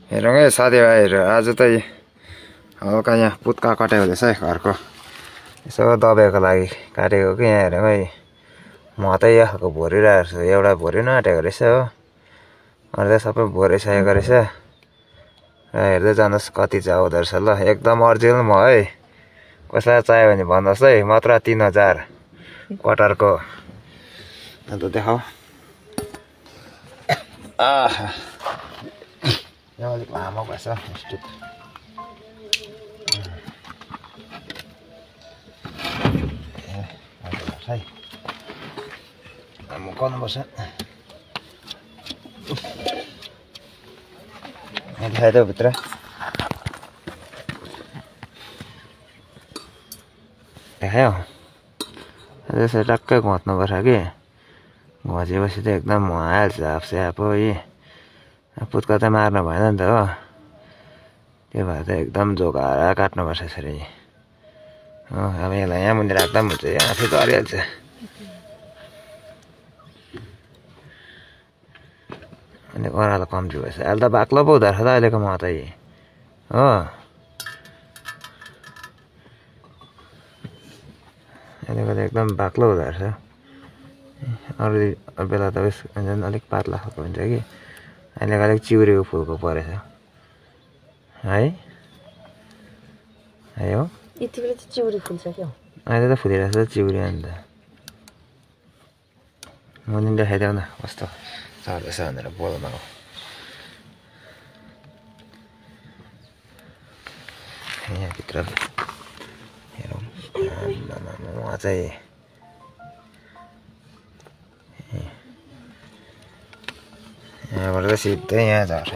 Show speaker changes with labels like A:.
A: हेरौँ है साथीभाइहरू, आज त हल्का यहाँ पुत्का कटाइ हुँदैछ है घरको। यसो दबाईको लागि काटेको कि यहाँ हेरौँ है। म त यहाँको भोरिरहेको छु, एउटा भोरि नआँटेको रहेछ हो, अरू त सबै भोरिसकेको रहेछ। र हेर्दै जानुहोस् कति चाहिँ आउँदो रहेछ ल, एकदम अर्जिनल म है। कसैलाई चाहियो भने भन्नुहोस् है, मात्र 3000 क्वार्टरको। अन्त देखाऊ। यहाँ अलिक लामो भएछ स्टिक। है लामो गर्नुपर्छ। देखाइदेऊ भित्र। देखायो यसरी टक्कै घोच्नुपर्छ कि, घोचेपछि त एकदम हाल्छ आफसे आफू है। पुत्का त मार्नु भएन नि त हो, त्यो भएर त एकदम जोगाएर काट्नुपर्छ यसरी हो। अब यसलाई यहाँ मुनि राख्दा पनि हुन्छ, यहाँ आफै गरिहाल्छ। अनि ओह्रालो कम्ती भएछ, अहिले त बाक्लो पो हुँदो रहेछ त अहिलेको मह त हो। अहिलेको त एकदम बाक्लो हुँदो रहेछ। अरू बेला त उस अलिक पातला खालको हुन्छ कि, अहिलेको अलिक चिउरेको फुलको परेछ है। हो
B: यति बेला चाहिँ चिउरी फुल्छ क्या,
A: अहिले त फुलिरहेछ चिउरी। अन्त मुनि देखाइदेऊ न कस्तो चढ्दैछ भनेर बोल्नु। यहाँभित्र हेरौँ, उहाँ चाहिँ यहाँबाट त सिधै यहाँ झर्छ।